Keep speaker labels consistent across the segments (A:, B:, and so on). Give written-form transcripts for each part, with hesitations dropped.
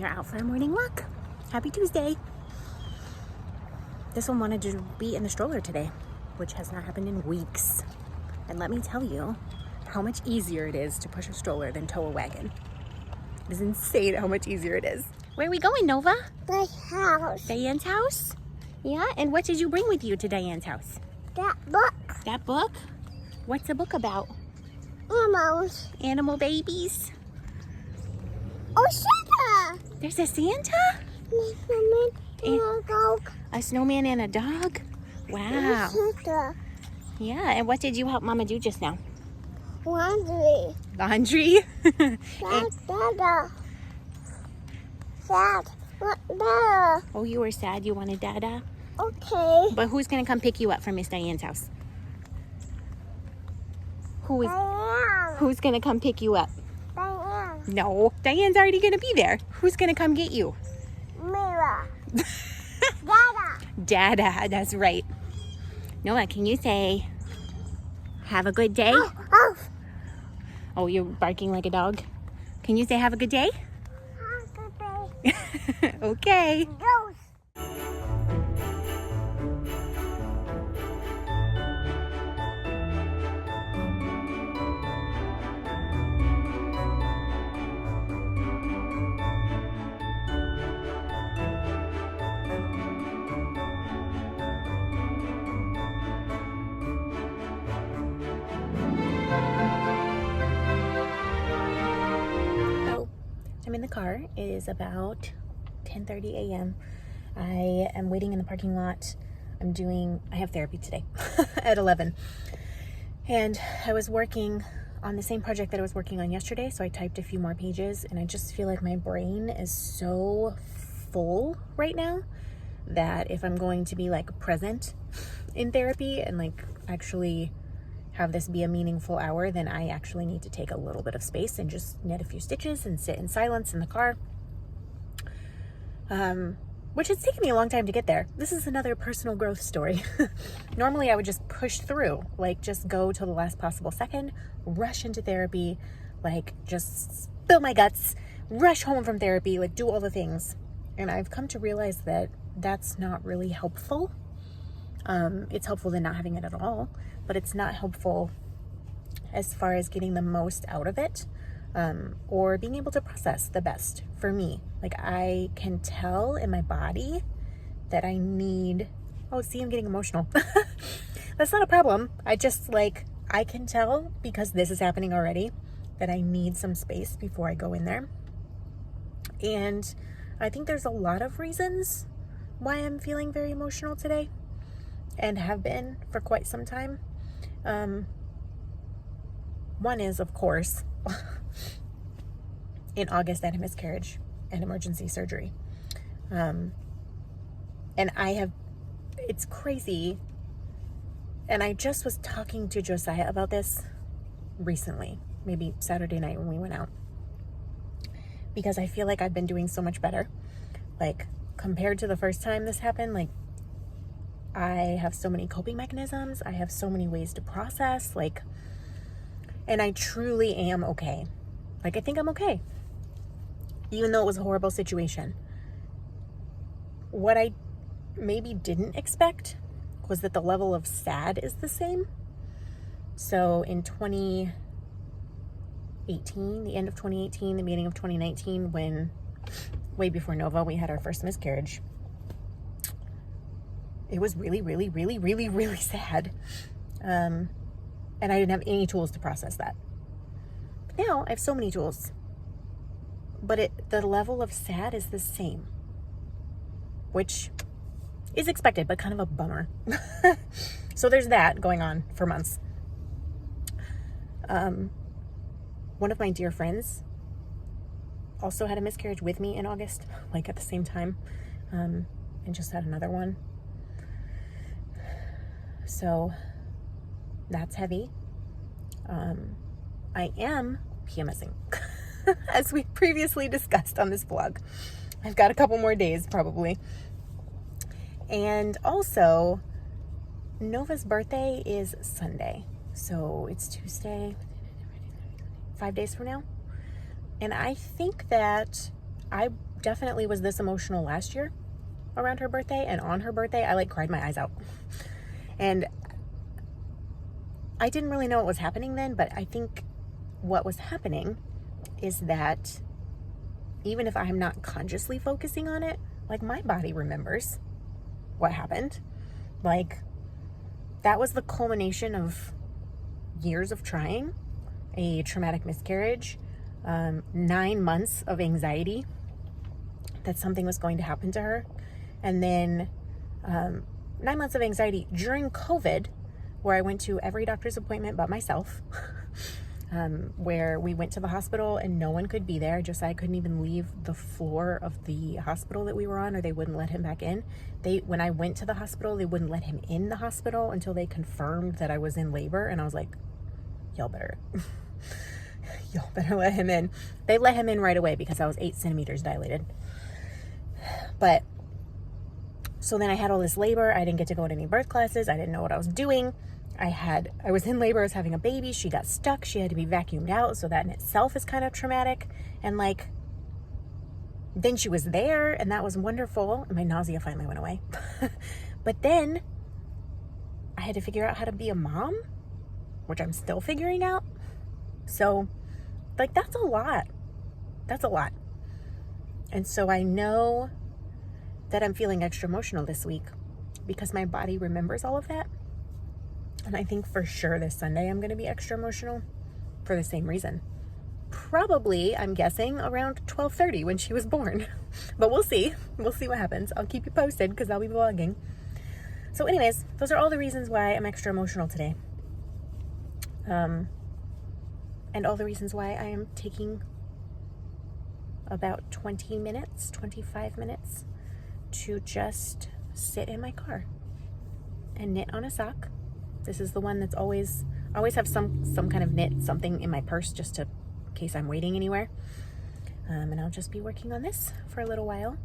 A: are out for a morning walk. Happy Tuesday. This one wanted to be in the stroller today, which has not happened in weeks. And let me tell you how much easier it is to push a stroller than tow a wagon. It is insane how much easier it is. Where are we going, Nova?
B: My house.
A: Diane's house? Yeah, and what did you bring with you to Diane's house?
B: That book.
A: That book? What's the book about?
B: Animals.
A: Animal babies?
B: Oh, Santa.
A: There's a Santa?
B: Snowman and a dog.
A: A snowman and a dog? Wow.
B: Santa.
A: Yeah, and what did you help Mama do just now?
B: Laundry.
A: Laundry?
B: Dad. Sad. What Dada?
A: Oh, you were sad you wanted Dada?
B: Okay.
A: But who's going to come pick you up from Miss Diane's house? Who's going to come pick you up?
B: Diane.
A: No, Diane's already going to be there. Who's going to come get you?
B: Mira. Dada.
A: Dada, that's right. Noah, can you say, have a good day?
B: Oh.
A: Oh, you're barking like a dog. Can you say, have a good day?
B: Have a good day.
A: Okay.
B: Ghost.
A: I'm in the car. It is about 10:30 a.m. I am waiting in the parking lot. I have therapy today at 11. And I was working on the same project that I was working on yesterday, so I typed a few more pages, and I just feel like my brain is so full right now that if I'm going to be like present in therapy and like actually have this be a meaningful hour, then I actually need to take a little bit of space and just knit a few stitches and sit in silence in the car. Which has taken me a long time to get there. This is another personal growth story. Normally I would just push through, like just go till the last possible second, rush into therapy, like just spill my guts, rush home from therapy, like do all the things. And I've come to realize that that's not really helpful. It's helpful than not having it at all, but it's not helpful as far as getting the most out of it, or being able to process the best for me. Like I can tell in my body that I need, oh, see, I'm getting emotional. That's not a problem. I can tell because this is happening already that I need some space before I go in there. And I think there's a lot of reasons why I'm feeling very emotional today and have been for quite some time. One is, of course, in August I had a miscarriage and emergency surgery. And it's crazy. And I just was talking to Josiah about this recently, maybe Saturday night when we went out, because I feel like I've been doing so much better. Like compared to the first time this happened, like I have so many coping mechanisms. I have so many ways to process, and I truly am okay. Like, I think I'm okay, even though it was a horrible situation. What I maybe didn't expect was that the level of sad is the same. So in 2018, the end of 2018, the beginning of 2019, way before Nova, we had our first miscarriage. It was really, really, really, really, really sad. And I didn't have any tools to process that. But now I have so many tools. But the level of sad is the same, which is expected, but kind of a bummer. So there's that going on for months. One of my dear friends also had a miscarriage with me in August, like at the same time, and just had another one. So that's heavy. I am PMSing, as we previously discussed on this vlog. I've got a couple more days probably. And also, Nova's birthday is Sunday. So it's Tuesday, 5 days from now. And I think that I definitely was this emotional last year around her birthday, and on her birthday, I like cried my eyes out. And I didn't really know what was happening then, but I think what was happening is that even if I'm not consciously focusing on it, like my body remembers what happened. Like that was the culmination of years of trying, a traumatic miscarriage, 9 months of anxiety that something was going to happen to her. And then 9 months of anxiety during COVID, where I went to every doctor's appointment but myself, where we went to the hospital and no one could be there. Josiah couldn't even leave the floor of the hospital that we were on, or they wouldn't let him back in. When I went to the hospital, they wouldn't let him in the hospital until they confirmed that I was in labor. And I was like, y'all better let him in. They let him in right away because I was 8 centimeters dilated. But so then I had all this labor. I didn't get to go to any birth classes. I didn't know what I was doing. I was in labor. I was having a baby. She got stuck. She had to be vacuumed out. So that in itself is kind of traumatic. And like, then she was there and that was wonderful. And my nausea finally went away. But then I had to figure out how to be a mom, which I'm still figuring out. So like, that's a lot. That's a lot. And so I know that I'm feeling extra emotional this week because my body remembers all of that. And I think for sure this Sunday I'm going to be extra emotional for the same reason. Probably, I'm guessing, around 12:30 when she was born. But we'll see. We'll see what happens. I'll keep you posted because I'll be vlogging. So anyways, those are all the reasons why I'm extra emotional today. And all the reasons why I am taking about 20 minutes, 25 minutes to just sit in my car and knit on a sock. This is the one that's always have some kind of knit something in my purse just in case I'm waiting anywhere. And I'll just be working on this for a little while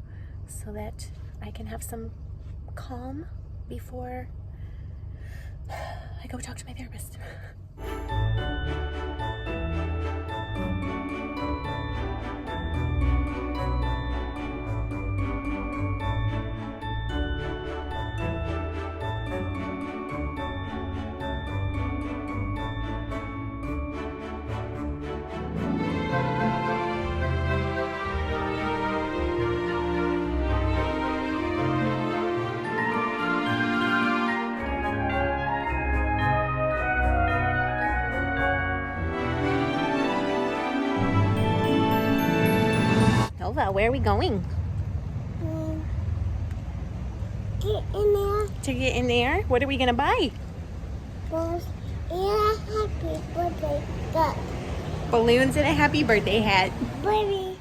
A: so that I can have some calm before I go talk to my therapist. Nova, where are we going?
B: Get in there.
A: To get in there? What are we gonna buy?
B: Balls and a happy birthday hat.
A: Balloons and a happy birthday hat.
B: Baby.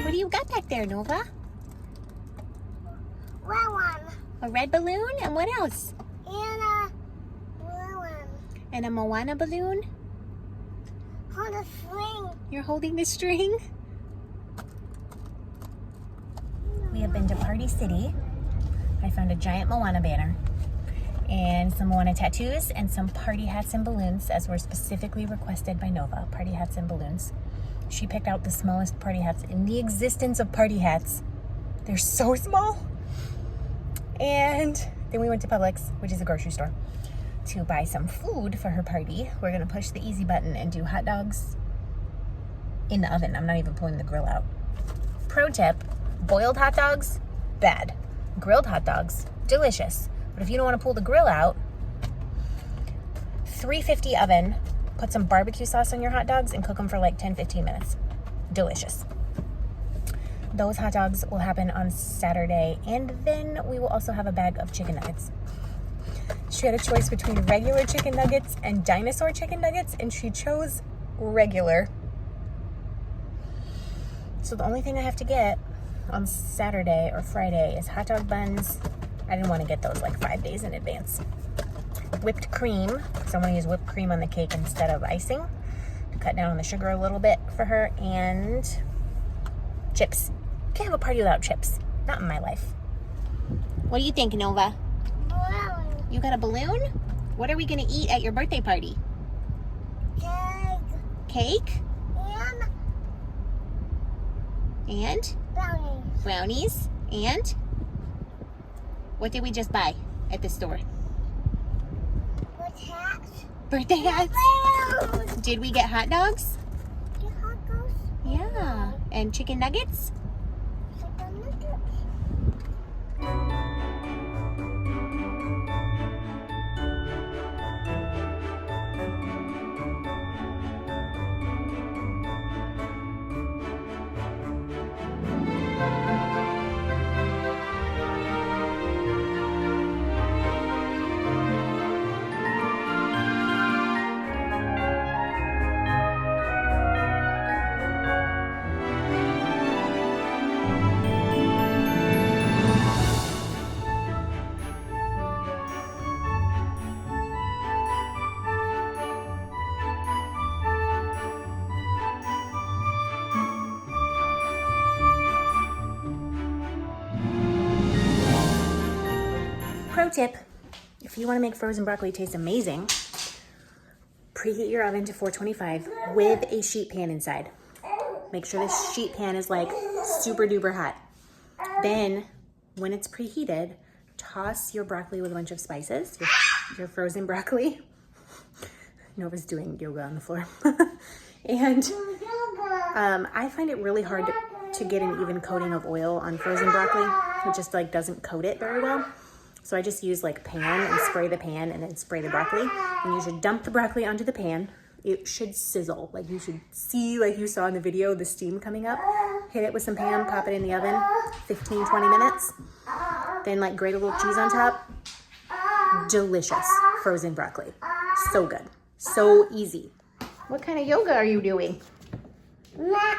A: What do you got back there, Nova?
B: Red one.
A: A red balloon? And what else?
B: And a blue one.
A: And a Moana balloon?
B: Hold a string.
A: You're holding the string? We have been to Party City. I found a giant Moana banner and some Moana tattoos and some party hats and balloons, as were specifically requested by Nova. Party hats and balloons. She picked out the smallest party hats in the existence of party hats. They're so small. And then we went to Publix, which is a grocery store, to buy some food for her party. We're gonna push the easy button and do hot dogs in the oven. I'm not even pulling the grill out. Pro tip, boiled hot dogs, bad. Grilled hot dogs, delicious. But if you don't wanna pull the grill out, 350 oven, put some barbecue sauce on your hot dogs and cook them for like 10-15 minutes. Delicious. Those hot dogs will happen on Saturday, and then we will also have a bag of chicken nuggets. She had a choice between regular chicken nuggets and dinosaur chicken nuggets, and she chose regular. So the only thing I have to get on Saturday or Friday is hot dog buns. I didn't want to get those like 5 days in advance. Whipped cream, because I want to use whipped cream on the cake instead of icing to cut down on the sugar a little bit for her, and chips. Can't have a party without chips. Not in my life. What do you think, Nova?
B: Brown.
A: You got a balloon? What are we gonna eat at your birthday party?
B: Cake.
A: Cake?
B: And
A: And?
B: brownies.
A: Brownies? And? What did we just buy at the store?
B: With hats.
A: Birthday hats?
B: Balloons.
A: Did we get hot dogs?
B: The hot dogs.
A: Yeah. And chicken nuggets?
B: Chicken nuggets.
A: Pro tip, if you want to make frozen broccoli taste amazing, preheat your oven to 425 with a sheet pan inside. Make sure this sheet pan is like super duper hot. Then when it's preheated, toss your broccoli with a bunch of spices, your frozen broccoli. Nova's doing yoga on the floor. And I find it really hard to get an even coating of oil on frozen broccoli. It just like doesn't coat it very well. So I just use like pan and spray the pan and then spray the broccoli. And you should dump the broccoli onto the pan. It should sizzle. Like you should see, like you saw in the video, the steam coming up. Hit it with some pan, pop it in the oven, 15, 20 minutes. Then like grate a little cheese on top. Delicious frozen broccoli. So good. So easy. What kind of yoga are you doing?
B: Mat.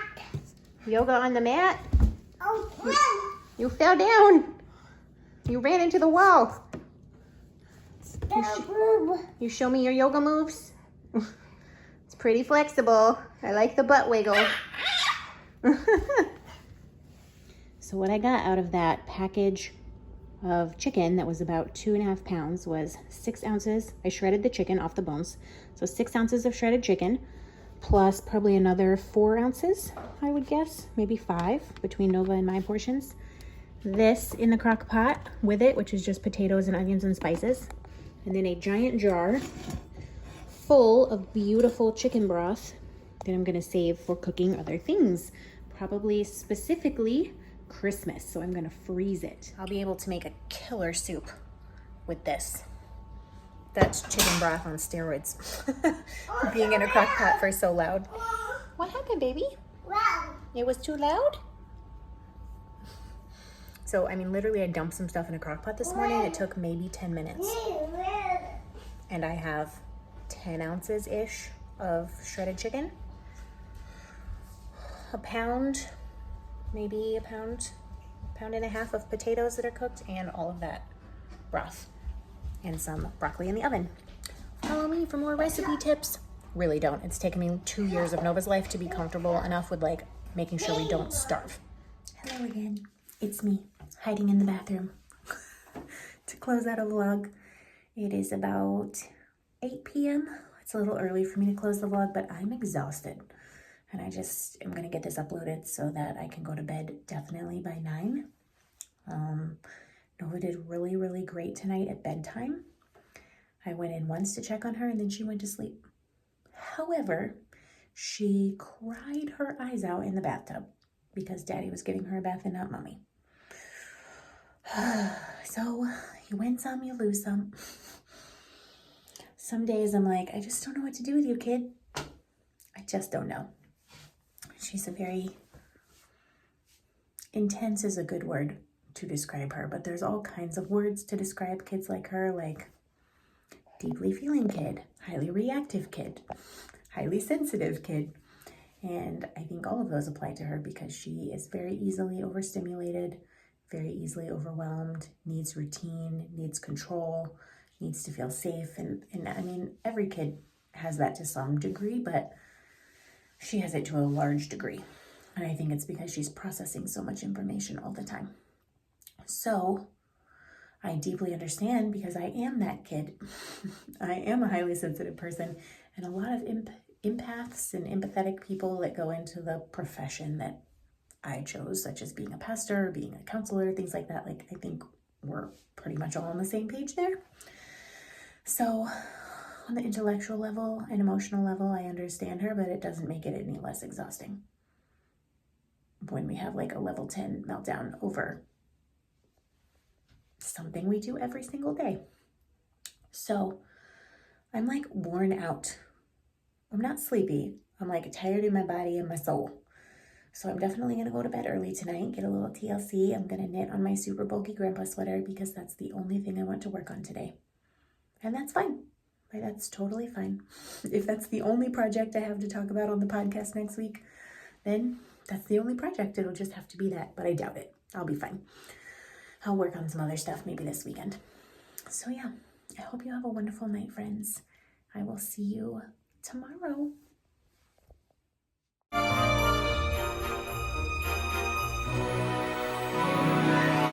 A: Yoga on the mat?
B: Oh, run.
A: You fell down. You ran into the wall.
B: The boob.
A: You show me your yoga moves? It's pretty flexible. I like the butt wiggle. So what I got out of that package of chicken that was about 2.5 pounds was 6 ounces. I shredded the chicken off the bones. So 6 ounces of shredded chicken, plus probably another 4 ounces, I would guess, maybe 5 between Nova and my portions. This in the crock pot with it, which is just potatoes and onions and spices. And then a giant jar full of beautiful chicken broth that I'm gonna save for cooking other things, probably specifically Christmas. So I'm gonna freeze it. I'll be able to make a killer soup with this. That's chicken broth on steroids. Being in a crock pot for so loud. What happened, baby?
B: Run.
A: It was too loud? So, I mean, literally I dumped some stuff in a crock pot this morning. It took maybe 10 minutes. And I have 10 ounces-ish of shredded chicken. A pound, maybe a pound and a half of potatoes that are cooked, and all of that broth. And some broccoli in the oven. Follow me for more recipe tips. Really don't. It's taken me 2 years of Nova's life to be comfortable enough with like making sure we don't starve. Hello again. It's me, hiding in the bathroom. To close out a vlog, it is about 8 p.m. It's a little early for me to close the vlog, but I'm exhausted. And I just am gonna get this uploaded so that I can go to bed definitely by 9. Nova did really, really great tonight at bedtime. I went in once to check on her and then she went to sleep. However, she cried her eyes out in the bathtub because Daddy was giving her a bath and not Mommy. So you win some, you lose some. Some days I'm like, I just don't know what to do with you, kid. I just don't know. She's a very intense is a good word to describe her, but there's all kinds of words to describe kids like her, like deeply feeling kid, highly reactive kid, highly sensitive kid. And I think all of those apply to her because she is very easily overstimulated, very easily overwhelmed, needs routine, needs control, needs to feel safe. And I mean, every kid has that to some degree, but she has it to a large degree. And I think it's because she's processing so much information all the time. So I deeply understand because I am that kid. I am a highly sensitive person, and a lot of empaths and empathetic people that go into the profession that I chose, such as being a pastor, being a counselor, things like that. Like, I think we're pretty much all on the same page there. So on the intellectual level and emotional level, I understand her, but it doesn't make it any less exhausting when we have like a level 10 meltdown over something we do every single day. So I'm like worn out. I'm not sleepy. I'm like tired in my body and my soul. So I'm definitely going to go to bed early tonight, get a little TLC. I'm going to knit on my super bulky grandpa sweater because that's the only thing I want to work on today. And that's fine. That's totally fine. If that's the only project I have to talk about on the podcast next week, then that's the only project. It'll just have to be that, but I doubt it. I'll be fine. I'll work on some other stuff maybe this weekend. So yeah, I hope you have a wonderful night, friends. I will see you tomorrow.